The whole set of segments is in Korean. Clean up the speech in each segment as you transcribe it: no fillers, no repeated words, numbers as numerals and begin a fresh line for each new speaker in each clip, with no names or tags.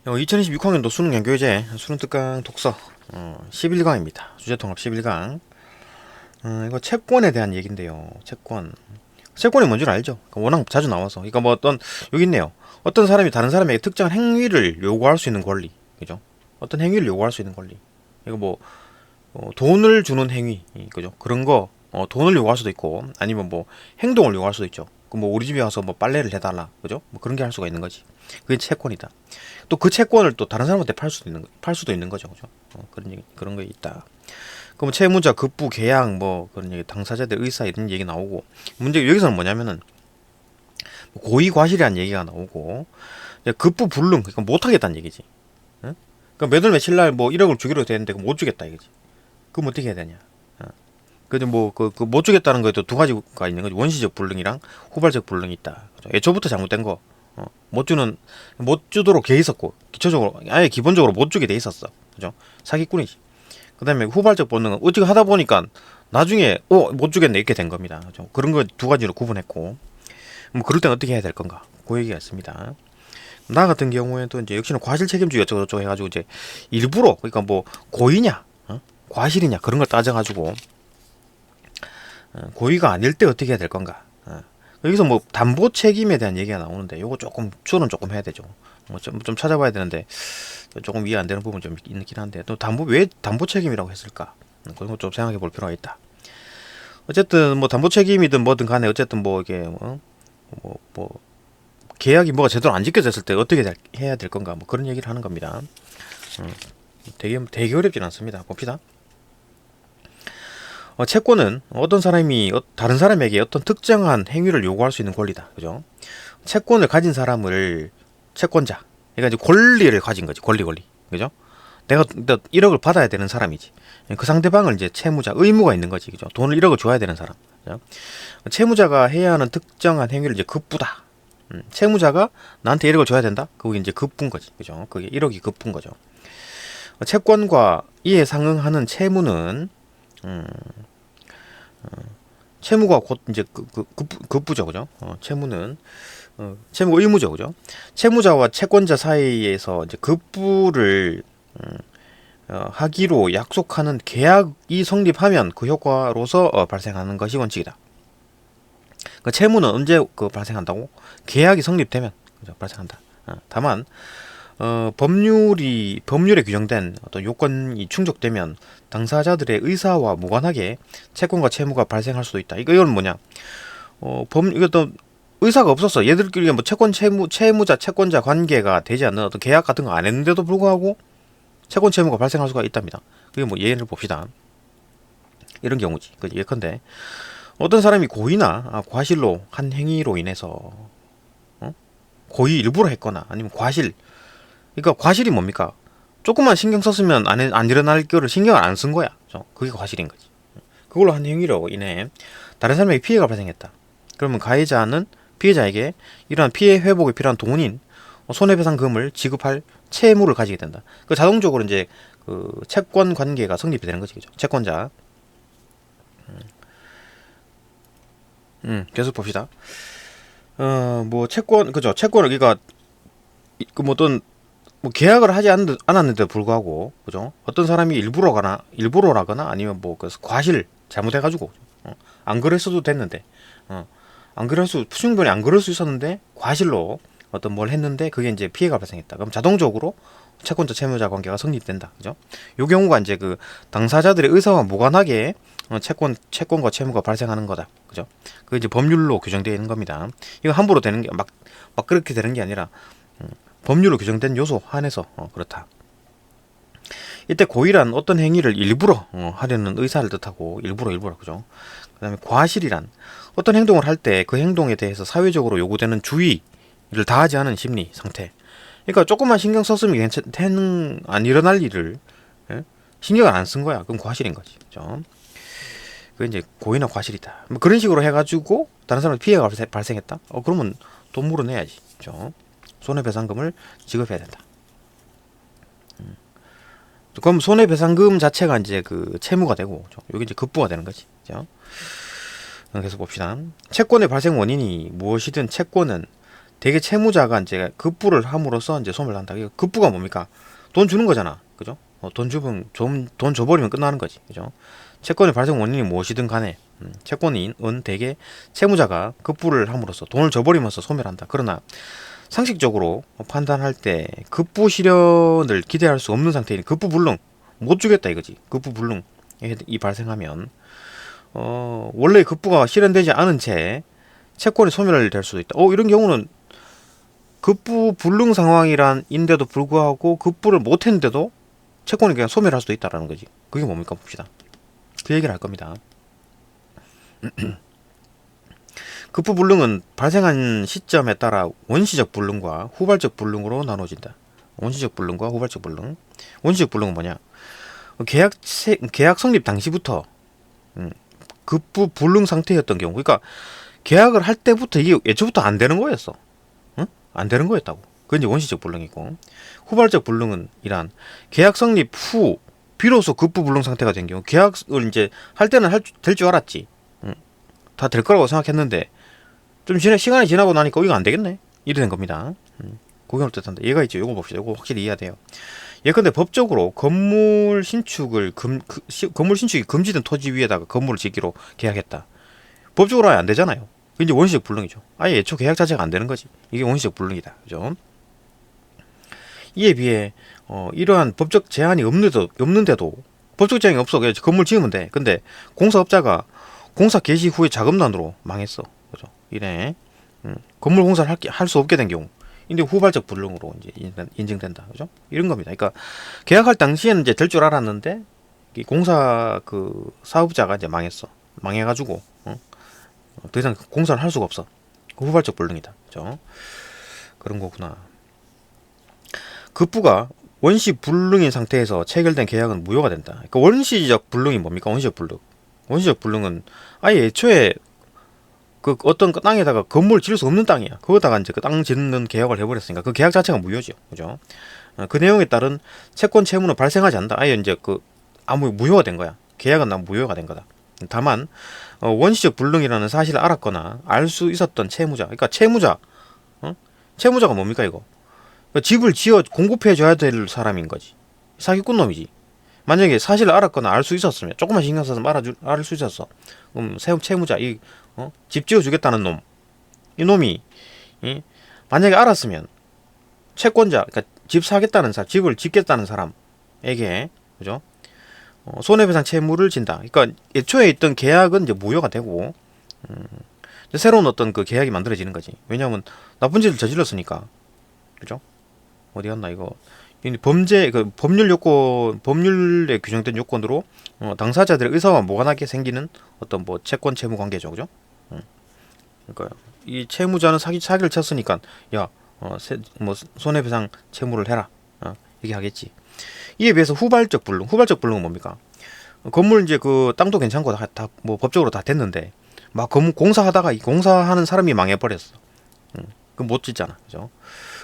2026 학년도 수능 연교재 수능 특강 독서 11강입니다. 주제통합 11강. 이거 채권에 대한 얘기인데요. 채권이 뭔 줄 알죠? 워낙 자주 나와서. 그러니까 뭐 여기 있네요. 어떤 사람이 다른 사람에게 특정한 행위를 요구할 수 있는 권리. 그죠? 어떤 행위를 요구할 수 있는 권리. 이거 뭐, 돈을 주는 행위. 그죠? 그런 거, 돈을 요구할 수도 있고, 아니면 뭐, 행동을 요구할 수도 있죠. 뭐, 우리 집에 와서 뭐, 빨래를 해달라. 그죠? 뭐, 그런 게 할 수가 있는 거지. 그게 채권이다. 또 그 채권을 또 다른 사람한테 팔 수도 있는 거죠. 그죠? 그런 게 있다. 그럼 채무자, 급부, 계약, 뭐, 그런 얘기, 당사자들 의사 이런 얘기 나오고, 문제, 여기서는 뭐냐면은, 고의 과실이라는 얘기가 나오고, 급부 불능, 그러니까 못하겠다는 얘기지. 응? 그러니까 몇월 며칠 날 뭐 1억을 주기로 됐는데, 못 주겠다 이거지. 그럼 어떻게 해야 되냐. 그죠, 뭐, 못 주겠다는 거에도 두 가지가 있는 거지. 원시적 불능이랑 후발적 불능이 있다. 그죠? 애초부터 잘못된 거. 못 주도록 돼 있었고, 기초적으로, 아예 기본적으로 못 주게 돼 있었어. 그죠? 사기꾼이지. 그 다음에 후발적 본능은 어떻게 하다 보니까 나중에, 못 주겠네. 이렇게 된 겁니다. 그죠? 그런 거 두 가지로 구분했고, 뭐, 그럴 땐 어떻게 해야 될 건가. 그 얘기가 있습니다. 나 같은 경우에도 이제 역시나 과실 책임주의 어쩌고저쩌고 해가지고 이제 일부러, 그러니까 뭐, 고의냐, 과실이냐, 그런 걸 따져가지고, 고의가 아닐 때 어떻게 해야 될 건가. 여기서 뭐 담보 책임에 대한 얘기가 나오는데 요거 조금 추론 조금 해야 되죠. 좀 찾아봐야 되는데 조금 이해 안 되는 부분 좀 있긴 한데 또 왜 담보 책임이라고 했을까? 그런 거 좀 생각해 볼 필요가 있다. 어쨌든 뭐 담보 책임이든 뭐든 간에 어쨌든 뭐 이게 뭐 계약이 뭐가 제대로 안 지켜졌을 때 어떻게 해야 될 건가 뭐 그런 얘기를 하는 겁니다. 되게 어렵진 않습니다. 봅시다. 채권은 어떤 사람이 다른 사람에게 어떤 특정한 행위를 요구할 수 있는 권리다. 그죠? 채권을 가진 사람을 채권자. 그러니까 이제 권리를 가진 거지. 권리. 그죠? 내가 1억을 받아야 되는 사람이지. 그 상대방을 이제 채무자, 의무가 있는 거지. 그죠? 돈을 1억을 줘야 되는 사람. 그죠? 채무자가 해야 하는 특정한 행위를 이제 급부다. 채무자가 나한테 1억을 줘야 된다? 그게 이제 급부인 거지. 그죠? 그게 1억이 급부인 거죠. 채권과 이에 상응하는 채무는 채무가 곧 이제 급부죠, 그죠? 채무가 의무죠, 그죠? 채무자와 채권자 사이에서 이제 급부를 하기로 약속하는 계약이 성립하면 그 효과로서 발생하는 것이 원칙이다. 그 채무는 언제 발생한다고? 계약이 성립되면 그죠? 발생한다. 다만 법률에 규정된 어떤 요건이 충족되면 당사자들의 의사와 무관하게 채권과 채무가 발생할 수도 있다. 이건 뭐냐? 이것도 의사가 없었어. 얘들끼리 뭐 채무자, 채권자 관계가 되지 않는 어떤 계약 같은 거 안 했는데도 불구하고 채권, 채무가 발생할 수가 있답니다. 그게 뭐 예를 봅시다. 이런 경우지. 예컨대 어떤 사람이 고의나 과실로 한 행위로 인해서 고의 일부러 했거나 아니면 과실. 그러니까 과실이 뭡니까? 조금만 신경 썼으면 안 일어날 거를 신경을 안 쓴 거야. 그게 과실인 거지. 그걸로 한 행위로 인해 다른 사람에게 피해가 발생했다. 그러면 가해자는 피해자에게 이러한 피해 회복에 필요한 돈인 손해배상금을 지급할 채무를 가지게 된다. 그 자동적으로 이제 그 채권 관계가 성립이 되는 거지, 그죠? 채권자. 계속 봅시다. 뭐 채권, 그죠? 채권을 그러니까 뭐 어떤 뭐 계약을 하지 않았는데도 불구하고, 그죠? 어떤 사람이 일부러라거나 아니면 뭐 그래서 과실 잘못해가지고 안 그랬어도 됐는데, 충분히 안 그럴 수 있었는데 과실로 어떤 뭘 했는데 그게 이제 피해가 발생했다. 그럼 자동적으로 채권자 채무자 관계가 성립된다. 그죠? 요 경우가 이제 그 당사자들의 의사와 무관하게 채권과 채무가 발생하는 거다. 그죠? 그게 이제 법률로 규정되어 있는 겁니다. 이거 함부로 되는 게 막 그렇게 되는 게 아니라 법률로 규정된 요소 한해서 그렇다. 이때 고의란 어떤 행위를 일부러 하려는 의사를 뜻하고 일부러 그죠? 그다음에 과실이란 어떤 행동을 할 때 그 행동에 대해서 사회적으로 요구되는 주의를 다하지 않은 심리 상태. 그러니까 조금만 신경 썼으면 안 일어날 일을 신경을 안 쓴 거야. 그럼 과실인 거지. 그죠? 그게 이제 고의나 과실이다. 뭐 그런 식으로 해가지고 다른 사람한테 피해가 발생했다. 그러면 돈 물어내야지. 그죠? 손해배상금을 지급해야 된다. 그럼 손해배상금 자체가 이제 그 채무가 되고, 여기 이제 급부가 되는 거지. 그죠? 그래서 봅시다. 채권의 발생 원인이 무엇이든 채권은 대개 채무자가 이제 급부를 함으로써 이제 소멸을 한다. 이거 급부가 뭡니까? 돈 주는 거잖아. 그죠? 돈 주면 돈 줘버리면 끝나는 거지. 그죠? 채권의 발생 원인이 무엇이든 간에 채권인 대개 채무자가 급부를 함으로써 돈을 줘버리면서 소멸한다. 그러나 상식적으로 판단할 때 급부 실현을 기대할 수 없는 상태인 급부불능 못 주겠다 이거지. 급부불능이 발생하면 원래 급부가 실현되지 않은 채 채권이 소멸될 수도 있다. 이런 경우는 급부불능 상황이란인데도 불구하고 급부를 못했는데도 채권이 그냥 소멸할 수도 있다라는 거지. 그게 뭡니까 봅시다. 그 얘기를 할 겁니다. 급부불능은 발생한 시점에 따라 원시적 불능과 후발적 불능으로 나눠진다. 원시적 불능과 후발적 불능. 원시적 불능은 뭐냐? 계약 성립 당시부터 급부불능 상태였던 경우. 그러니까 계약을 할 때부터 이게 애초부터 안 되는 거였어. 응? 안 되는 거였다고. 그건 이제 원시적 불능이고, 후발적 불능은 이란 계약 성립 후 비로소 급부불능 상태가 된 경우, 계약을 이제 할 때는 될 줄 알았지. 다 될 거라고 생각했는데 좀 시간이 지나고 나니까 이거 안 되겠네. 이래 된 겁니다. 그걸 뜻한다. 얘가 있죠. 요거 봅시다. 요거 확실히 이해해야 돼요. 예컨대 법적으로 건물 신축이 금지된 토지 위에다가 건물을 짓기로 계약했다. 법적으로 아예 안 되잖아요. 그게 이제 원시적 불능이죠. 아예 애초 계약 자체가 안 되는 거지. 이게 원시적 불능이다. 그죠? 이에 비해 이러한 법적 제한이 없는데도 법적 제한이 없어. 그냥 건물 지으면 돼. 근데 공사업자가 공사 개시 후에 자금난으로 망했어. 그죠? 이래 건물 공사를 할 수 없게 된 경우, 근데 후발적 불능으로 이제 인정된다. 그죠? 이런 겁니다. 그러니까 계약할 당시에는 이제 될 줄 알았는데 이 공사 그 사업자가 이제 망했어. 망해가지고 더 이상 공사를 할 수가 없어. 후발적 불능이다. 그죠? 그런 거구나. 급부가 원시 불능인 상태에서 체결된 계약은 무효가 된다. 그러니까 원시적 불능이 뭡니까? 원시적 불능. 원시적 불능은 아예 애초에 그 어떤 땅에다가 건물을 지을 수 없는 땅이야. 거기다가 이제 그 땅 짓는 계약을 해버렸으니까 그 계약 자체가 무효죠. 그죠? 그 내용에 따른 채권 채무는 발생하지 않는다. 아예 이제 아무 무효가 된 거야. 계약은 무효가 된 거다. 다만 원시적 불능이라는 사실을 알았거나 알 수 있었던 채무자, 그러니까 채무자가 뭡니까 이거? 그러니까 집을 지어 공급해줘야 될 사람인 거지. 사기꾼 놈이지. 만약에 사실을 알았거나 알 수 있었으면, 조금만 신경 써서 알 수 있었어. 채무자, 집 지어주겠다는 놈, 이 놈이 만약에 알았으면 채권자, 그러니까 집 사겠다는 사람, 집을 짓겠다는 사람에게, 그죠? 손해배상 채무를 진다. 그러니까 애초에 있던 계약은 이제 무효가 되고, 새로운 어떤 그 계약이 만들어지는 거지. 왜냐하면 나쁜 짓을 저질렀으니까, 그죠? 어디 갔나 이거? 범죄 법률에 규정된 요건으로 당사자들의 의사와 무관하게 생기는 어떤 뭐 채권 채무 관계죠, 그죠? 그러니까 이 채무자는 사기를 쳤으니까 뭐 손해배상 채무를 해라, 이렇게 하겠지. 이에 비해서 후발적 불능은 뭡니까? 건물 이제 그 땅도 괜찮고 다 뭐 법적으로 다 됐는데 막 공사하다가 이 공사하는 사람이 망해버렸어. 그럼 못 짓잖아, 그죠?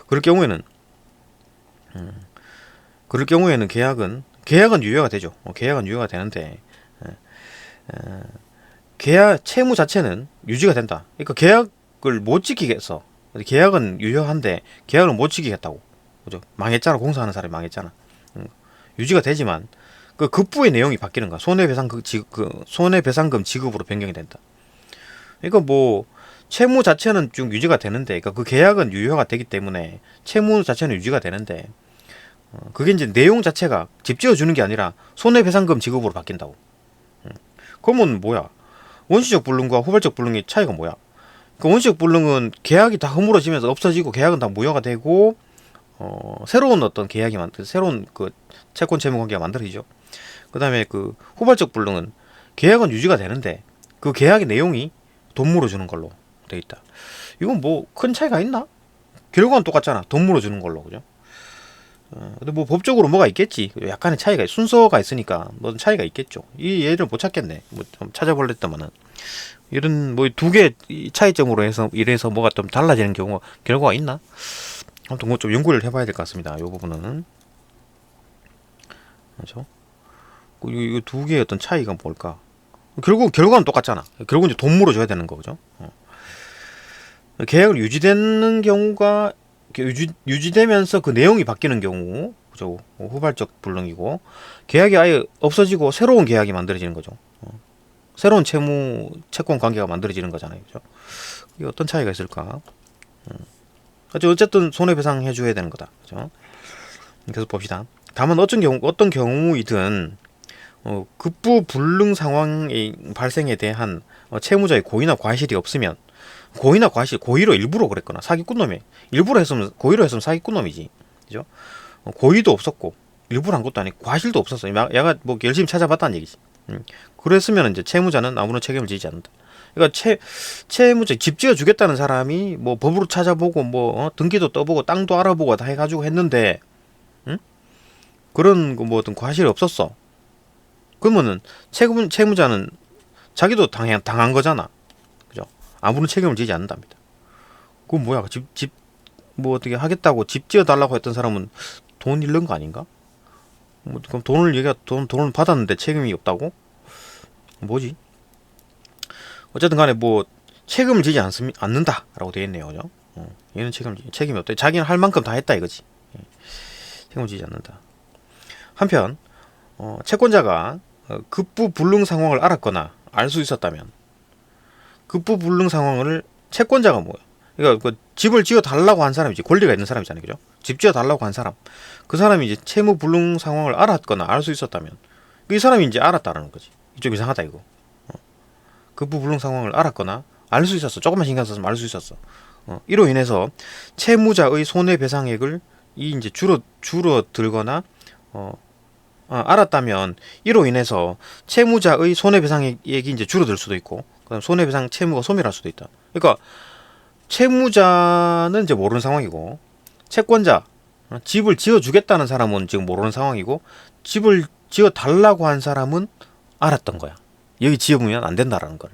그럴 경우에는 계약은 유효가 되죠. 계약은 유효가 되는데 채무 자체는 유지가 된다. 그러니까 계약을 못 지키겠어. 계약은 유효한데 계약을 못 지키겠다고. 그죠? 망했잖아. 공사하는 사람이 망했잖아. 유지가 되지만 그 급부의 내용이 바뀌는 거야. 손해배상금 지급으로 변경이 된다. 그러니까 뭐 채무 자체는 쭉 유지가 되는데, 그러니까 그 계약은 유효가 되기 때문에 채무 자체는 유지가 되는데, 그게 이제 내용 자체가 집 지어주는 게 아니라 손해배상금 지급으로 바뀐다고. 그러면 뭐야? 원시적 불능과 후발적 불능의 차이가 뭐야? 그 원시적 불능은 계약이 다 허물어지면서 없어지고 계약은 다 무효가 되고 새로운 어떤 계약이 새로운 그 채권 채무 관계가 만들어지죠. 그다음에 그 후발적 불능은 계약은 유지가 되는데 그 계약의 내용이 돈 물어주는 걸로 돼 있다. 이건 뭐 큰 차이가 있나? 결과는 똑같잖아. 돈 물어주는 걸로, 그죠? 근데 뭐 법적으로 뭐가 있겠지. 약간의 차이가 순서가 있으니까 뭐 차이가 있겠죠. 이 예를 못 찾겠네. 뭐 좀 찾아볼랬더만은 이런 뭐 두 개 차이점으로 해서 이래서 뭐가 좀 달라지는 결과가 있나? 아무튼 뭐 좀 연구를 해봐야 될 것 같습니다. 이 부분은, 그렇죠? 이거 두 개의 어떤 차이가 뭘까? 결과는 똑같잖아. 결국 이제 돈 물어줘야 되는 거죠. 계약을 유지되는 경우가 유지되면서 그 내용이 바뀌는 경우, 그죠? 후발적 불능이고, 계약이 아예 없어지고 새로운 계약이 만들어지는 거죠. 새로운 채권 관계가 만들어지는 거잖아요, 그죠? 이게 어떤 차이가 있을까? 어쨌든 손해배상 해줘야 되는 거다, 그죠? 계속 봅시다. 다만 어떤 경우이든 급부 불능 상황의 발생에 대한 채무자의 고의나 과실이 없으면, 고의나 과실, 고의로 일부러 그랬거나 사기꾼 놈이 일부러 했으면, 고의로 했으면 사기꾼 놈이지, 그죠? 고의도 없었고 일부러 한 것도 아니고 과실도 없었어. 얘가 뭐 열심히 찾아봤다는 얘기지. 그랬으면 이제 채무자는 아무런 책임을 지지 않는다. 그러니까 채무자, 집 지어 주겠다는 사람이 뭐 법으로 찾아보고 뭐 등기도 떠보고 땅도 알아보고 다 해가지고 했는데, 응? 그런 뭐 어떤 과실이 없었어. 그러면은 채무자는 자기도 당한 거잖아, 그죠? 아무런 책임을 지지 않는답니다. 그건 뭐야? 뭐 어떻게 하겠다고 집 지어 달라고 했던 사람은 돈 잃는 거 아닌가? 뭐 그럼 돈을 받았는데 책임이 없다고? 뭐지? 어쨌든 간에 뭐 책임을 지지 않는다라고 되어 있네요, 그죠? 얘는 책임이 없다. 자기는 할 만큼 다 했다 이거지. 책임을 지지 않는다. 한편 채권자가 급부 불능 상황을 알았거나 알 수 있었다면, 급부 불능 상황을 채권자가 뭐야? 그러니까 그 집을 지어 달라고 한 사람이지, 권리가 있는 사람이잖아요, 그죠? 집 지어 달라고 한 사람, 그 사람이 이제 채무 불능 상황을 알았거나 알 수 있었다면, 이 사람이 이제 알았다라는 거지. 좀 이상하다 이거. 급부 불능 상황을 알았거나 알 수 있었어. 조금만 신경 썼으면 알 수 있었어. 이로 인해서 채무자의 손해배상액을 이제 줄어들거나 알았다면, 이로 인해서 채무자의 손해배상액이 이제 줄어들 수도 있고, 그다음 손해배상 채무가 소멸할 수도 있다. 그러니까 채무자는 이제 모르는 상황이고, 채권자, 집을 지어주겠다는 사람은 지금 모르는 상황이고, 집을 지어 달라고 한 사람은 알았던 거야. 여기 지어보면 안 된다라는 걸.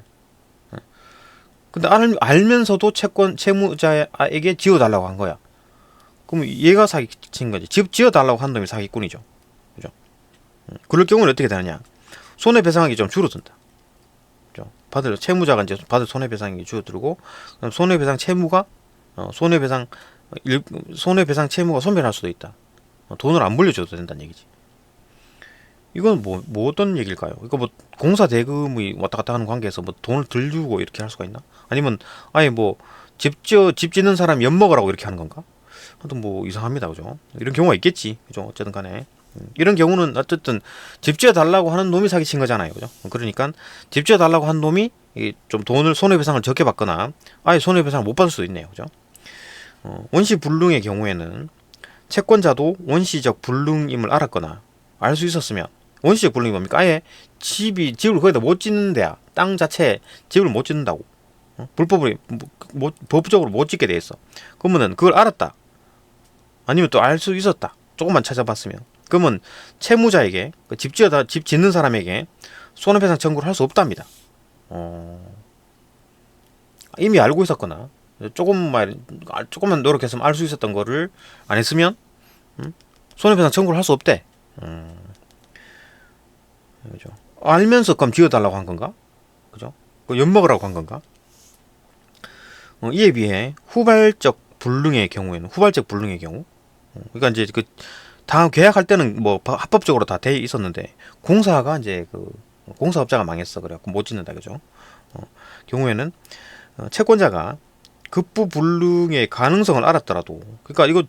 근데 알면서도 채무자에게 지어달라고 한 거야. 그럼 얘가 사기친 거지. 집 지어달라고 한 놈이 사기꾼이죠, 그죠? 그럴 경우는 어떻게 되느냐? 손해배상액이 좀 줄어든다. 그죠? 채무자가 이제 받을 손해배상액이 줄어들고, 손해배상 채무가 손해배상 채무가 소멸할 수도 있다. 돈을 안 물려줘도 된다는 얘기지. 이건 뭐 어떤 얘기일까요? 이거 뭐 공사 대금이 왔다 갔다 하는 관계에서 뭐 돈을 덜 주고 이렇게 할 수가 있나? 아니면 아예 뭐 집 짓는 사람 엿먹으라고 이렇게 하는 건가? 하여튼 뭐 이상합니다, 그죠? 이런 경우가 있겠지, 그죠? 어쨌든 간에 이런 경우는 어쨌든 집 지어 달라고 하는 놈이 사기친 거잖아요, 그죠? 그러니까 집 지어 달라고 한 놈이 좀 돈을, 손해배상을 적게 받거나 아예 손해배상을 못 받을 수도 있네요, 그죠? 원시 불능의 경우에는 채권자도 원시적 불능임을 알았거나 알 수 있었으면, 원시적 불능이 뭡니까? 아예 집을 거기다 못 짓는 데야. 땅 자체에 집을 못 짓는다고. 불법으로, 법적으로 못 짓게 돼 있어. 그러면은 그걸 알았다. 아니면 또 알 수 있었다. 조금만 찾아봤으면. 그러면 채무자에게, 집 짓는 사람에게 손해배상 청구를 할 수 없답니다. 이미 알고 있었거나, 조금만 노력했으면 알 수 있었던 거를 안 했으면, 손해배상 청구를 할 수 없대. 그죠? 알면서 그럼 지어달라고 한 건가? 그죠? 엿먹으라고 한 건가? 이에 비해 후발적 불능의 경우, 그러니까 이제 다음 계약할 때는 뭐 합법적으로 다 돼 있었는데, 공사가 이제 공사업자가 망했어, 그래갖고 못 짓는다, 그죠? 경우에는 채권자가 급부 불능의 가능성을 알았더라도, 그러니까 이거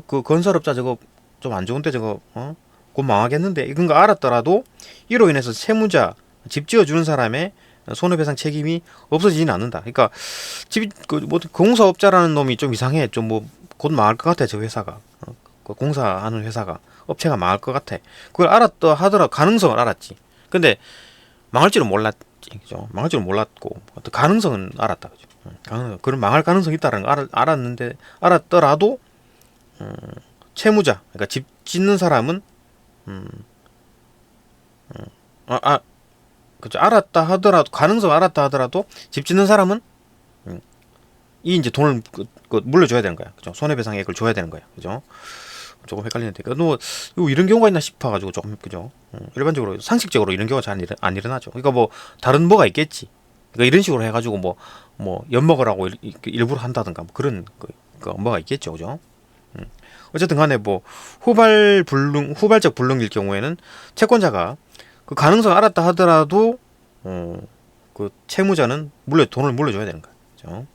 그 건설업자 저거 좀 안 좋은데 저거 곧 망하겠는데 이건 거 알았더라도, 이로 인해서 채무자, 집 지어주는 사람의 손해배상 책임이 없어지지는 않는다. 그러니까 뭐 공사업자라는 놈이 좀 이상해. 좀 뭐 곧 망할 것 같아, 저 회사가. 공사하는 회사가, 업체가 망할 것 같아. 그걸 알았다 하더라도 가능성을 알았지. 근데 망할 줄은 몰랐지, 그죠? 망할 줄은 몰랐고 어떤 가능성은 알았다, 그죠? 그런 망할 가능성이 있다는 걸 알았더라도 채무자, 그러니까 집 짓는 사람은 그죠? 알았다 하더라도, 가능성 알았다 하더라도 집 짓는 사람은 이 이제 돈을 물려줘야 되는 거야, 그죠? 손해배상액을 줘야 되는 거야, 그죠? 조금 헷갈리는데, 뭐 이런 경우가 있나 싶어가지고 조금, 그죠? 일반적으로 상식적으로 이런 경우가 잘 안 일어나죠. 그러니까 뭐 다른 뭐가 있겠지. 그러니까 이런 식으로 해가지고 뭐 엿먹으라고 일부러 한다든가 뭐 그런 그 뭐가 있겠죠, 그죠? 어쨌든 간에 뭐 후발적 불능일 경우에는 채권자가 그 가능성을 알았다 하더라도 그 채무자는 돈을 물려줘야 되는 거죠. 그죠?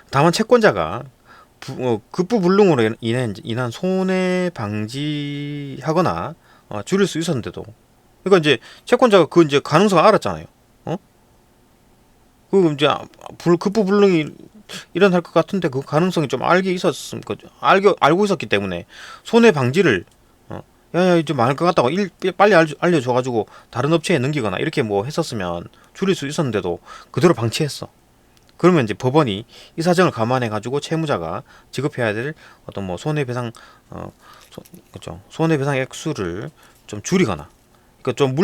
다만 채권자가 급부불능으로 인한 손해 방지하거나 줄일 수 있었는데도, 그러니까 이제 채권자가 그 이제 가능성을 알았잖아요. 그 이제 급부불능이 일어날 것 같은데 그 가능성이 좀 알고 있었기 때문에 손해 방지를 야야 이제 많을 것 같다고 빨리 알려줘가지고 다른 업체에 넘기거나 이렇게 뭐 했었으면 줄일 수 있었는데도 그대로 방치했어. 그러면 이제 법원이 이 사정을 감안해 가지고 채무자가 지급해야 될 어떤 뭐 손해배상 그렇죠, 손해배상 액수를 좀 줄이거나, 그러니까 좀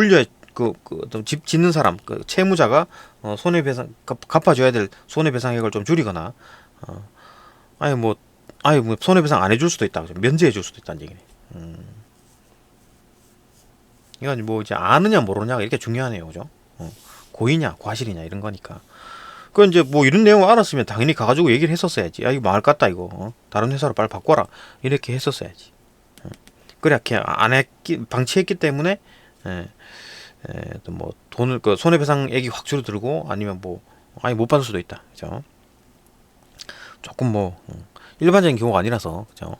어떤 집 짓는 사람 그 채무자가 손해배상 갚아줘야 될 손해배상액을 좀 줄이거나, 아예 뭐 손해배상 안 해줄 수도 있다, 그죠? 면제해줄 수도 있다는 얘기네. 이건 뭐 이제 아느냐 모르냐가 이렇게 중요하네요, 그죠? 고의냐 과실이냐 이런 거니까. 그 이제 뭐 이런 내용을 알았으면 당연히 가가지고 얘기를 했었어야지. 야 이거 망할 것 같다 이거. 다른 회사로 빨리 바꿔라. 이렇게 했었어야지. 그래 안 했기 방치했기 때문에 또 뭐 돈을 그 손해배상액이 확 줄어들고 아니면 뭐 아예 못 받을 수도 있다. 그죠? 조금 뭐 일반적인 경우가 아니라서 그죠?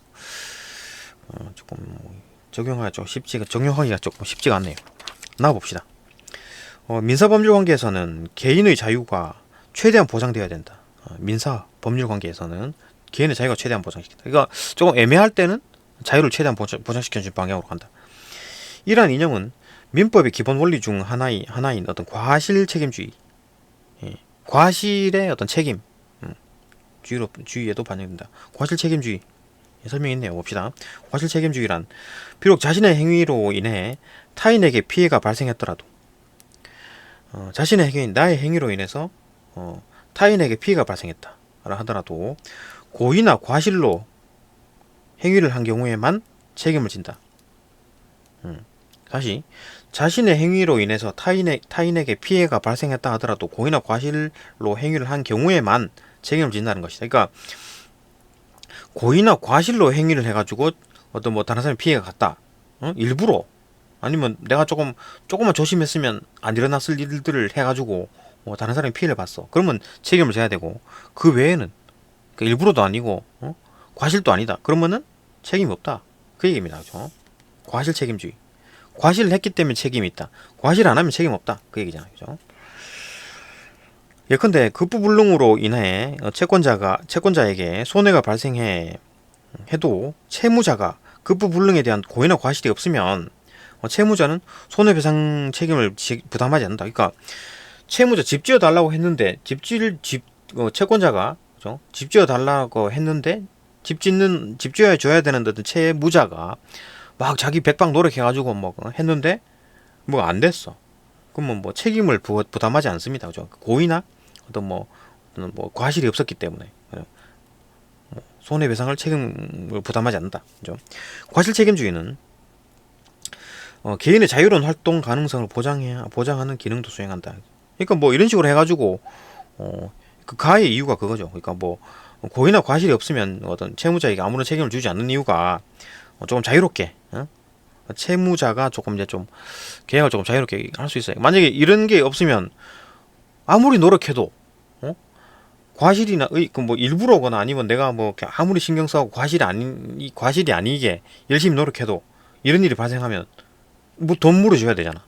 조금 적용하기가 조금 쉽지가 않네요. 나와봅시다. 민사법률 관계에서는 개인의 자유가 최대한 보장되어야 된다. 민사 법률 관계에서는 개인의 자유가 최대한 보장시킨다. 그러니까 조금 애매할 때는 자유를 최대한 보장시켜주는 방향으로 간다. 이러한 이념은 민법의 기본 원리 중 하나인 어떤 과실 책임주의, 과실의 어떤 책임 주의에도 반영된다. 과실 책임주의 설명이 있네요. 봅시다. 과실 책임주의란 비록 자신의 행위로 인해 타인에게 피해가 발생했더라도 자신의 나의 행위로 인해서 타인에게 피해가 발생했다 하더라도 고의나 과실로 행위를 한 경우에만 책임을 진다. 다시 자신의 행위로 인해서 타인에게 피해가 발생했다 하더라도 고의나 과실로 행위를 한 경우에만 책임을 진다는 것이다. 그러니까 고의나 과실로 행위를 해가지고 어떤 뭐 다른 사람이 피해가 갔다. 일부러 아니면 내가 조금만 조심했으면 안 일어났을 일들을 해가지고 다른 사람이 피해를 봤어. 그러면 책임을 져야 되고, 그 외에는 그러니까 일부러도 아니고 과실도 아니다. 그러면은 책임이 없다. 그 얘기입니다. 그죠? 과실 책임주의. 과실을 했기 때문에 책임이 있다. 과실 안 하면 책임 없다. 그 얘기잖아요. 그죠? 예컨대 급부불능으로 인해 채권자에게 손해가 발생해 해도 채무자가 급부불능에 대한 고의나 과실이 없으면 채무자는 손해배상 책임을 부담하지 않는다. 그러니까 채무자 집 지어 달라고 했는데 채권자가 그죠? 집 지어 달라고 했는데 집 지어 줘야 되는 어떤 채무자가 막 자기 백방 노력해가지고 뭐 했는데 뭐 안 됐어. 그러면 뭐 책임을 부담하지 않습니다. 그죠? 고의나 어떤 과실이 없었기 때문에 손해배상을 책임을 부담하지 않는다. 그죠? 과실 책임주의는 개인의 자유로운 활동 가능성을 보장하는 기능도 수행한다. 그러니까 뭐 이런 식으로 해가지고 그 가의 이유가 그거죠. 그러니까 뭐 고의나 과실이 없으면 어떤 채무자에게 아무런 책임을 주지 않는 이유가 조금 자유롭게 채무자가 조금 이제 좀 계약을 조금 자유롭게 할 수 있어요. 만약에 이런 게 없으면 아무리 노력해도 과실이나 뭐 일부러거나 아니면 내가 뭐 아무리 신경 써고 과실이 아니게 열심히 노력해도 이런 일이 발생하면 뭐 돈 물어줘야 되잖아.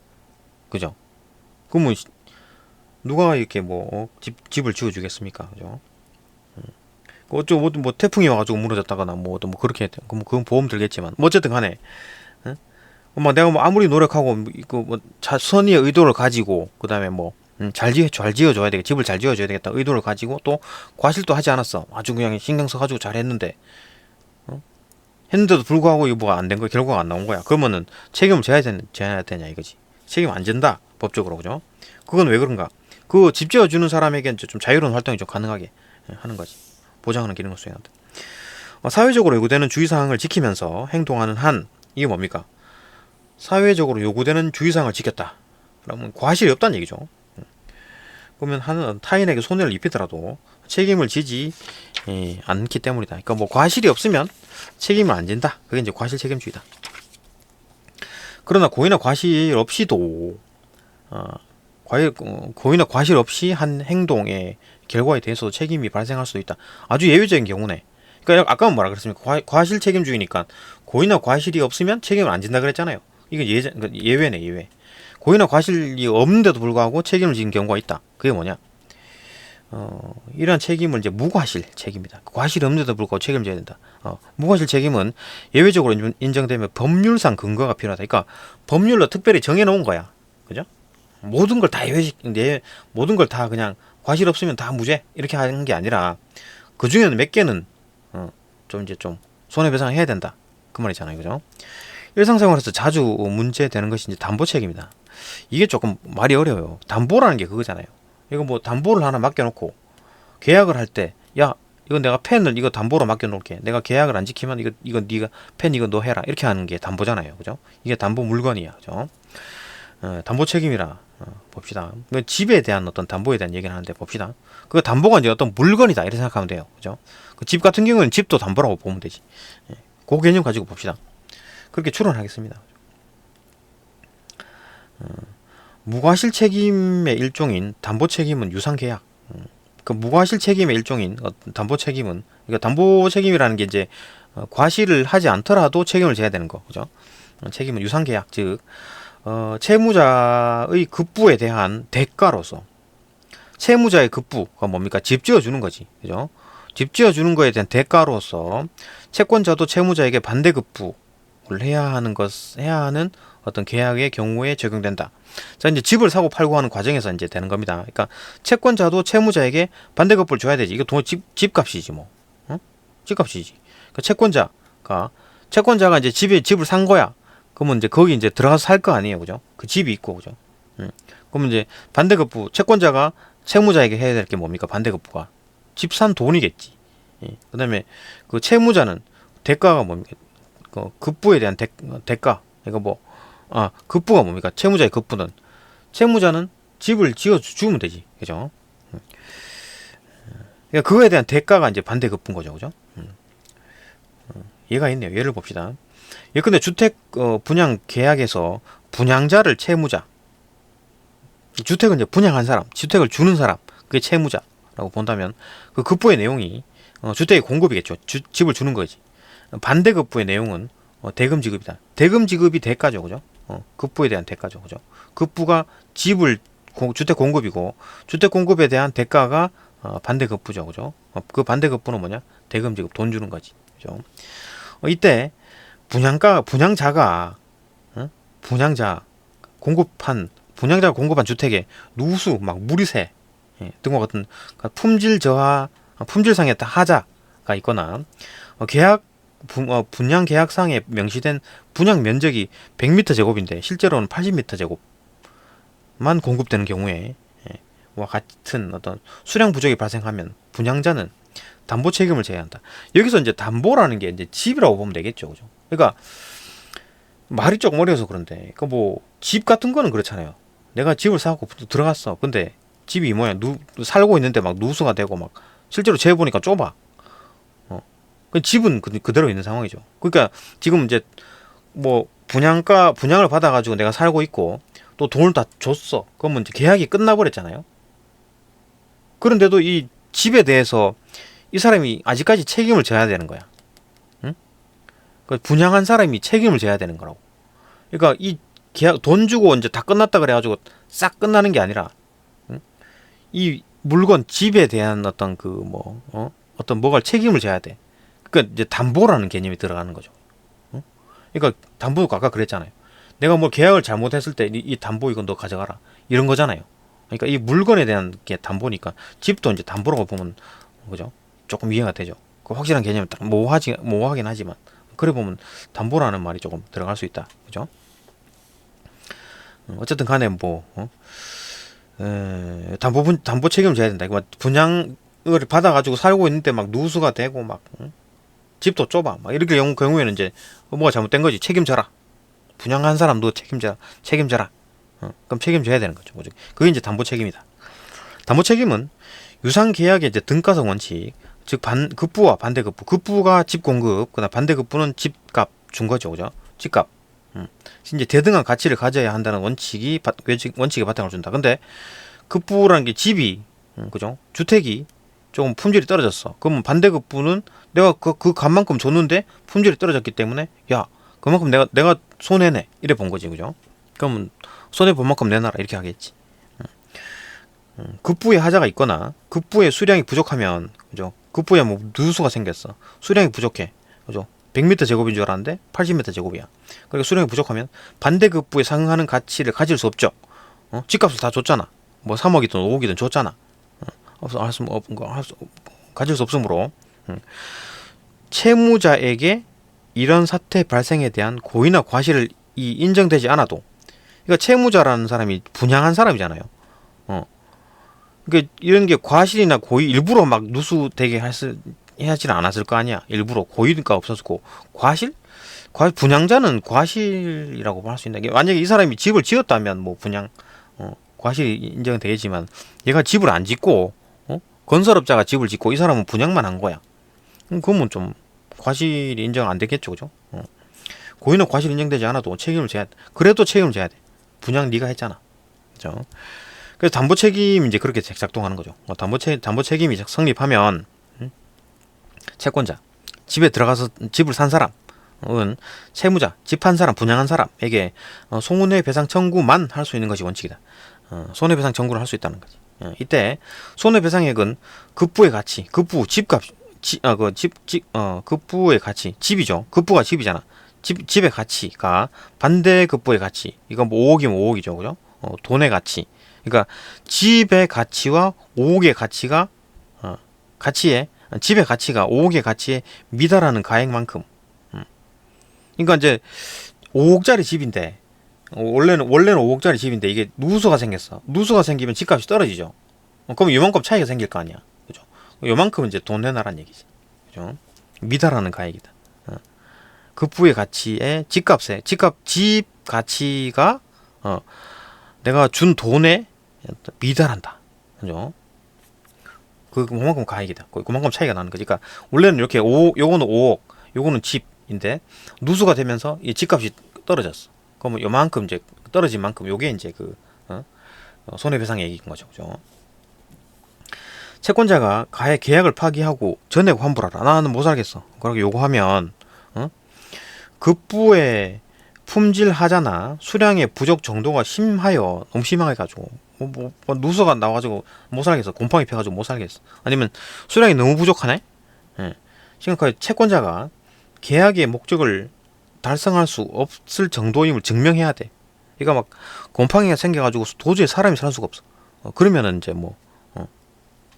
그죠? 그러면 누가 이렇게 집을 지어주겠습니까? 그죠? 어쩌고 뭐 태풍이 와가지고 무너졌다거나 뭐 그렇게 그럼 그건 보험 들겠지만 뭐 어쨌든 간에 내가 아무리 노력하고 선의의 의도를 가지고 그다음에 잘 지어줘야 되겠다. 집을 잘 지어줘야 되겠다. 의도를 가지고 또 과실도 하지 않았어. 아주 그냥 신경 써가지고 잘 했는데 했는데도 불구하고 이거 뭐가 안 된 거야. 결과가 안 나온 거야. 그러면은 책임을 져야 되냐 이거지. 책임 안 진다 법적으로. 그죠? 그건 왜 그런가? 그 집 지어주는 사람에겐 좀 자유로운 활동이 좀 가능하게 하는 거지. 보장하는 기능을 수행한다. 사회적으로 요구되는 주의사항을 지키면서 행동하는 한 이게 뭡니까? 사회적으로 요구되는 주의사항을 지켰다. 그러면 과실이 없다는 얘기죠. 그러면 하는 타인에게 손해를 입히더라도 책임을 지지 않기 때문이다. 그러니까 뭐 과실이 없으면 책임을 안 진다. 그게 이제 과실 책임주의다. 그러나 고의나 과실 없이도 고의나 과실 없이 한 행동의 결과에 대해서도 책임이 발생할 수도 있다. 아주 예외적인 경우네. 그러니까 아까 뭐라 그랬습니까? 과실 책임주의니까 고의나 과실이 없으면 책임을 안 진다 그랬잖아요. 이게 예외네, 예외. 고의나 과실이 없는데도 불구하고 책임을 지는 경우가 있다. 그게 뭐냐? 이러한 책임을 이제 무과실 책임이다. 과실이 없는데도 불구하고 책임을 져야 된다. 무과실 책임은 예외적으로 인정되면 법률상 근거가 필요하다. 그러니까 법률로 특별히 정해놓은 거야. 그죠? 모든 걸 다 모든 걸 다 그냥 과실 없으면 다 무죄 이렇게 하는 게 아니라 그 중에는 몇 개는 좀 손해배상 해야 된다. 그 말이잖아요. 그죠? 일상생활에서 자주 문제되는 것이 이제 담보 책임이다. 이게 조금 말이 어려워요. 담보라는 게 그거잖아요. 이거 뭐 담보를 하나 맡겨놓고 계약을 할 때, 야, 이거 내가 펜을 이거 담보로 맡겨놓을게. 내가 계약을 안 지키면 이거 네가 펜 이거 너 해라. 이렇게 하는 게 담보잖아요. 그죠? 이게 담보 물건이야. 그죠? 담보 책임이라 봅시다. 집에 대한 어떤 담보에 대한 얘기를 하는데 봅시다. 그 담보가 이제 어떤 물건이다 이렇게 생각하면 돼요. 그죠? 그 집 같은 경우는 집도 담보라고 보면 되지. 그 개념 가지고 봅시다. 그렇게 추론하겠습니다. 무과실 책임의 일종인 담보 책임은 유상계약. 그 무과실 책임의 일종인 담보 책임은, 그러니까 담보 책임이라는 게 이제 과실을 하지 않더라도 책임을 져야 되는 거, 그죠? 책임은 유상계약, 즉 채무자의 급부에 대한 대가로서 채무자의 급부가 뭡니까? 집 지어주는 거지, 그죠? 집 지어주는 거에 대한 대가로서 채권자도 채무자에게 반대급부를 해야 하는 어떤 계약의 경우에 적용된다. 자, 이제 집을 사고 팔고 하는 과정에서 이제 되는 겁니다. 그러니까 채권자도 채무자에게 반대급부를 줘야 되지. 이거 집값이지 뭐. 응? 집값이지. 그러니까 채권자가 이제 집을 산 거야. 그러면 이제 거기 이제 들어가서 살 거 아니에요, 그죠? 그 집이 있고, 그죠? 그러면 이제 반대급부, 채권자가 채무자에게 해야 될 게 뭡니까? 반대급부가 집 산 돈이겠지. 그다음에 그 채무자는 대가가 뭡니까? 그 급부에 대한 대가. 그러니까 급부가 뭡니까? 채무자의 급부는 채무자는 집을 지어 주면 되지, 그죠? 그러니까 그거에 대한 대가가 이제 반대급부인 거죠, 그죠? 얘가 있네요. 예를 봅시다. 예컨대 주택 분양 계약에서 분양자를 채무자, 주택을 이제 분양한 사람, 주택을 주는 사람, 그게 채무자라고 본다면 그 급부의 내용이 주택의 공급이겠죠. 집을 주는 거지. 반대급부의 내용은 대금 지급이다. 대금 지급이 대가죠, 그죠? 급부에 대한 대가죠, 그죠? 급부가 주택 공급이고 주택 공급에 대한 대가가 반대급부죠, 그죠? 그 반대급부는 뭐냐? 대금 지급, 돈 주는 거지, 그죠? 이때 분양자가 분양자가 공급한 주택에 누수, 막 무리세 등과 같은 품질상의 하자가 있거나 분양 계약상에 명시된 분양 면적이 100m 제곱인데 실제로는 80m 제곱만 공급되는 경우에 와 같은 어떤 수량 부족이 발생하면 분양자는 담보 책임을 져야 한다. 여기서 이제 담보라는 게 이제 집이라고 보면 되겠죠, 그죠? 그러니까 말이 조금 어려서 그런데, 그 집 같은 거는 그렇잖아요. 내가 집을 사고 들어갔어. 근데 집이 뭐야? 살고 있는데 막 누수가 되고 막 실제로 재보니까 좁아. 그 집은 그대로 있는 상황이죠. 그러니까 지금 이제 분양을 받아가지고 내가 살고 있고 또 돈을 다 줬어. 그러면 이제 계약이 끝나버렸잖아요. 그런데도 이 집에 대해서 이 사람이 아직까지 책임을 져야 되는 거야. 응? 그 분양한 사람이 책임을 져야 되는 거라고. 그러니까 이 계약 돈 주고 이제 다 끝났다 그래가지고 싹 끝나는 게 아니라, 응? 이 물건 집에 대한 어떤 어떤 뭐가 책임을 져야 돼. 그러니까 이제 담보라는 개념이 들어가는 거죠. 응? 그러니까 담보도 아까 그랬잖아요. 내가 계약을 잘못했을 때 이 담보 이건 너 가져가라 이런 거잖아요. 그러니까 이 물건에 대한 게 담보니까 집도 이제 담보라고 보면, 그죠? 조금 이해가 되죠. 그 확실한 개념은 딱 모호하긴 하지만 그래 보면 담보라는 말이 조금 들어갈 수 있다, 그죠? 어쨌든 간에 담보 책임을 져야 된다. 분양을 받아가지고 살고 있는데 막 누수가 되고 막 집도 좁아 막 이렇게 경우에는 이제 뭐가 잘못된 거지. 책임져라. 분양한 사람 너 책임져라. 그럼 책임져야 되는 거죠. 그게 이제 담보 책임이다. 담보 책임은 유상 계약의 이제 등가성 원칙, 즉 급부와 반대급부, 급부가 집 공급, 그다음 반대급부는 집값 준 거죠, 그죠? 집값. 이제 대등한 가치를 가져야 한다는 원칙에 바탕을 준다. 근데 급부라는 게 집이, 그죠? 주택이 조금 품질이 떨어졌어. 그러면 반대급부는 내가 그 값만큼 줬는데 품질이 떨어졌기 때문에 야, 그만큼 내가 손해내. 이래 본 거지, 그죠? 그러면 손해 본 만큼 내놔라 이렇게 하겠지. 급부에 하자가 있거나 급부의 수량이 부족하면, 그죠? 급부에 뭐 누수가 생겼어. 수량이 부족해, 그죠? 100m 제곱인 줄 알았는데 80m 제곱이야. 그러니까 수량이 부족하면 반대급부에 상응하는 가치를 가질 수 없죠. 집값을 다 줬잖아. 뭐 3억이든 5억이든 줬잖아. 가질 수 없으므로 채무자에게 이런 사태 발생에 대한 고의나 과실이 인정되지 않아도, 그러니까 채무자라는 사람이 분양한 사람이잖아요. 그러니까 이런 게 과실이나 고의, 일부러 막 누수되게 하지는 않았을 거 아니야. 일부러 고의가 없었고, 과실? 분양자는 과실이라고 할 수 있는 게, 만약에 이 사람이 집을 지었다면 뭐 분양 과실이 인정되겠지만, 얘가 집을 안 짓고 건설업자가 집을 짓고 이 사람은 분양만 한 거야. 그러면 좀 과실이 인정 안 되겠죠, 그죠? 고의는 과실 인정되지 않아도 책임을 져야 돼. 그래도 책임을 져야 돼. 분양 네가 했잖아, 그죠? 그래서 담보 책임이 이제 그렇게 작동하는 거죠. 담보 책임이 성립하면 채권자, 집에 들어가서 집을 산 사람은 채무자, 집 한 사람, 분양한 사람에게 손해배상 청구만 할 수 있는 것이 원칙이다. 손해배상 청구를 할 수 있다는 거지. 이때 손해배상액은 급부의 가치, 급부 집값, 급부의 가치, 집이죠. 급부가 집이잖아. 집의 가치가 반대급부의 가치, 이건 뭐 5억이면 5억이죠, 그죠? 돈의 가치. 그러니까 집의 가치와 5억의 가치가 집의 가치가 5억의 가치에 미달하는 가액만큼. 그러니까 이제 5억짜리 집인데, 원래는 5억짜리 집인데 이게 누수가 생겼어. 누수가 생기면 집값이 떨어지죠. 그럼 요만큼 차이가 생길 거 아니야, 그죠? 요만큼 이제 돈 내놔란 얘기지, 그죠? 미달하는 가액이다. 급부의 가치에 집 가치가 내가 준 돈에 미달한다, 그죠? 그만큼 가액이다. 그만큼 차이가 나는 거지. 그러니까 원래는 이렇게 요거는 5억, 요거는 집인데 누수가 되면서 이 집값이 떨어졌어. 그러면 요만큼 이제 떨어진 만큼 요게 이제 손해배상 얘기인 거죠, 그죠? 채권자가 가해 계약을 파기하고 전액 환불하라. 나는 못 살겠어. 그렇게 요구하면 급부의 품질 하자나 수량의 부족 정도가 심하여, 너무 심하게 가지고 누수가 나와가지고 못 살겠어. 곰팡이 펴가지고 못 살겠어. 아니면 수량이 너무 부족하네. 그러니까 채권자가 계약의 목적을 달성할 수 없을 정도임을 증명해야 돼. 그러니까 막 곰팡이가 생겨가지고 도저히 사람이 살 수가 없어. 그러면은 이제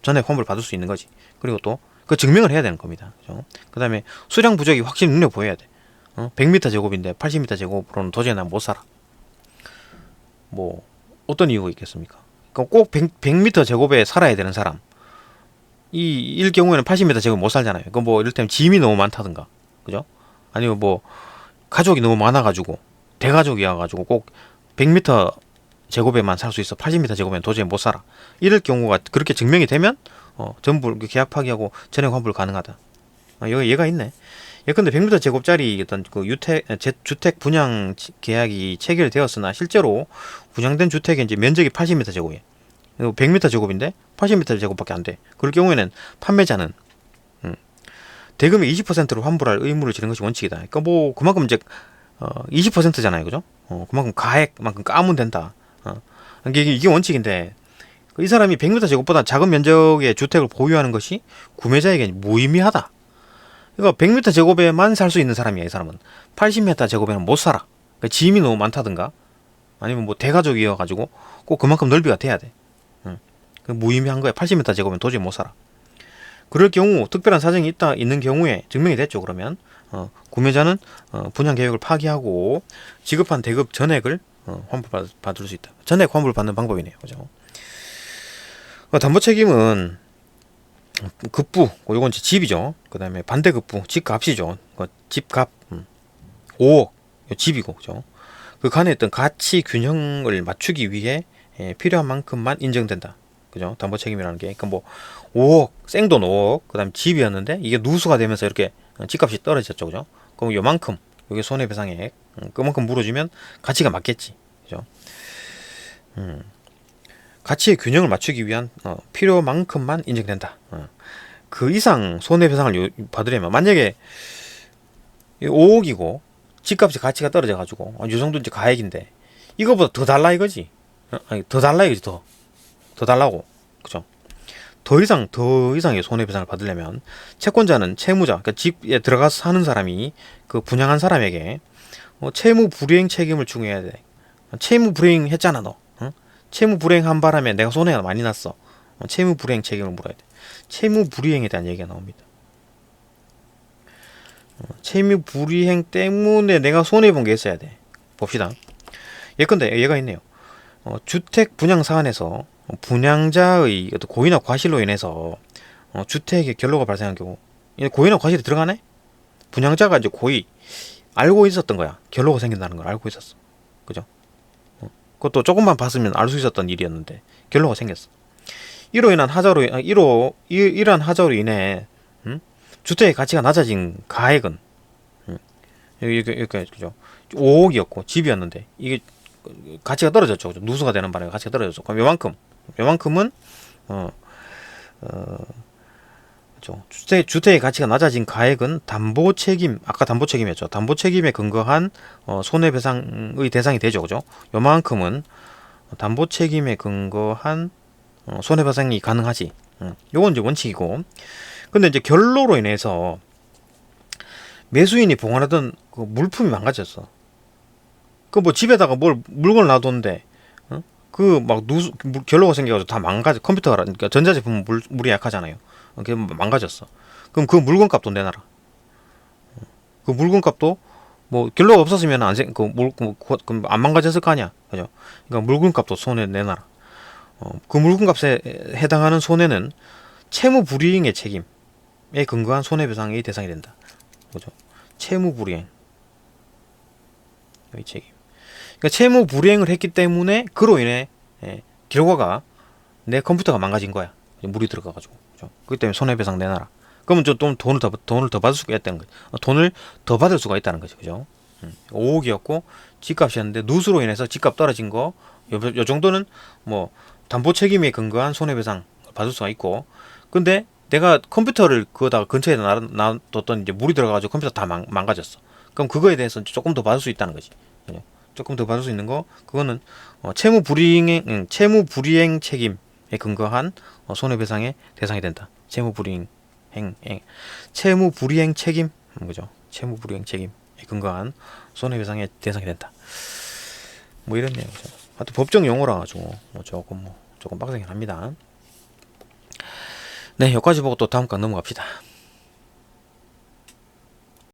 전액 환불 받을 수 있는 거지. 그리고 또 그 증명을 해야 되는 겁니다. 그 다음에 수량 부족이 확실히 눈에 보여야 돼. 100m 제곱인데 80m 제곱으로는 도저히 난 못 살아. 뭐 어떤 이유가 있겠습니까? 그러니까 꼭 100m 제곱에 살아야 되는 사람, 일 경우에는 80m 제곱 못 살잖아요. 그 뭐 이를테면 짐이 너무 많다든가, 그죠? 아니면 뭐 가족이 너무 많아가지고 대가족이어가지고 꼭 100m 제곱에만 살 수 있어. 80m 제곱에는 도저히 못 살아. 이럴 경우가 그렇게 증명이 되면 전부 계약 파기하고 전액 환불 가능하다. 여기 얘가 있네. 예컨대 100m 제곱짜리 어떤 주택 분양 계약이 체결되었으나 실제로 분양된 주택의 이제 면적이 80m 제곱이에요. 100m 제곱인데 80m 제곱밖에 안 돼. 그럴 경우에는 판매자는 대금의 20%를 환불할 의무를 지는 것이 원칙이다. 그러니까 뭐 그만큼 이제 20%잖아요, 그죠? 그만큼 가액만큼 까면 된다. 이게 원칙인데, 이 사람이 100m 제곱보다 작은 면적의 주택을 보유하는 것이 구매자에게 무의미하다. 그러니까 100m 제곱에만 살 수 있는 사람이야, 이 사람은. 80m 제곱에는 못 살아. 그러니까 짐이 너무 많다든가, 아니면 뭐 대가족이어가지고 꼭 그만큼 넓이가 돼야 돼. 무의미한 거야. 80m 제곱은 도저히 못 살아. 그럴 경우 특별한 사정이 있는 경우에 증명이 됐죠. 그러면 구매자는 분양 계획을 파기하고 지급한 대급 전액을 환불 받을 수 있다. 전액 환불 받는 방법이네요, 그죠? 담보 책임은 급부, 요건 집이죠. 그 다음에 반대급부, 집값이죠. 집값 5억, 집이고, 그죠? 그 간에 어떤 가치 균형을 맞추기 위해 필요한 만큼만 인정된다. 그죠? 담보 책임이라는 게. 그러니까 뭐 5억, 생돈 5억, 그다음에 집이었는데 이게 누수가 되면서 이렇게 집값이 떨어졌죠, 그죠? 그럼 요만큼, 이게 손해배상액, 그만큼 물어주면 가치가 맞겠지, 그죠? 가치의 균형을 맞추기 위한 필요만큼만 인정된다. 그 이상 손해배상을 받으려면 만약에 5억이고 집값이 가치가 떨어져 가지고 이 정도 이제 가액인데 이거보다 더 달라 이거지. 아니, 더 달라 이거지. 더 달라고, 그죠? 더 이상의 손해배상을 받으려면 채권자는 채무자, 그러니까 집에 들어가서 사는 사람이 그 분양한 사람에게 채무 불이행 책임을 중요해야 돼. 채무 불이행했잖아 너. 채무 불이행한 바람에 내가 손해가 많이 났어. 채무 불이행 책임을 물어야 돼. 채무 불이행에 대한 얘기가 나옵니다. 채무 불이행 때문에 내가 손해 본 게 있어야 돼. 봅시다. 예컨대 얘가 있네요. 주택 분양 사안에서 분양자의 어떤 고의나 과실로 인해서 주택에 결로가 발생한 경우, 고의나 과실이 들어가네? 분양자가 이제 고의 알고 있었던 거야. 결로가 생긴다는 걸 알고 있었어. 그죠? 그것도 조금만 봤으면 알 수 있었던 일이었는데 결로가 생겼어. 이러한 하자로 인해 주택의 가치가 낮아진 가액은 이렇게 그죠? 5억이었고 집이었는데 이게 가치가 떨어졌죠. 그죠? 누수가 되는 바람에 가치가 떨어졌죠. 그럼 요만큼은 그죠? 주택의 가치가 낮아진 가액은 담보 책임, 아까 담보 책임이었죠. 담보 책임에 근거한 손해배상의 대상이 되죠. 그죠? 요만큼은 담보 책임에 근거한 손해배상이 가능하지. 요건 이제 원칙이고. 근데 이제 결로로 인해서 매수인이 보관하던 그 물품이 망가졌어. 그 뭐 집에다가 물건을 놔뒀는데, 그 막 결로가 생겨가지고 다 망가져. 컴퓨터가, 그러니까 전자제품은 물이 약하잖아요. 그게 망가졌어. 그럼 그 물건 값도 내놔라. 그 물건 값도 뭐 결로가 없었으면 안 망가졌을 거 아니야. 그죠? 그러니까 물건 값도 손해 내놔라. 그 물건 값에 해당하는 손해는 채무 불이행의 책임에 근거한 손해배상의 대상이 된다. 그죠? 채무 불이행의 책임. 그러니까 채무 불이행을 했기 때문에 그로 인해 결과가 내 컴퓨터가 망가진 거야. 물이 들어가가지고. 그죠? 그렇기 때문에 손해배상 내놔라. 그러면 좀 돈을 더 받을 수가 있다는 거죠. 돈을 더 받을 수가 있다는 거죠. 그죠? 5억이었고 집값이었는데 누수로 인해서 집값 떨어진 거, 요 정도는 뭐 담보 책임에 근거한 손해배상 받을 수가 있고, 근데 내가 컴퓨터를 그거다가 근처에 놔뒀더니 이제 물이 들어가가지고 컴퓨터 다 망가졌어. 그럼 그거에 대해서 조금 더 받을 수 있다는 거지. 그죠? 조금 더 받을 수 있는 거, 그거는 채무 불이행 책임에 근거한 손해배상의 대상이 된다. 채무 불이행 책임, 그죠? 채무 불이행 책임에 근거한 손해배상의 대상이 된다. 뭐 이런 내용이죠. 하여튼 법정 용어라 가지고 조금 빡세긴 합니다. 네, 여기까지 보고 또 다음 강 넘어갑시다.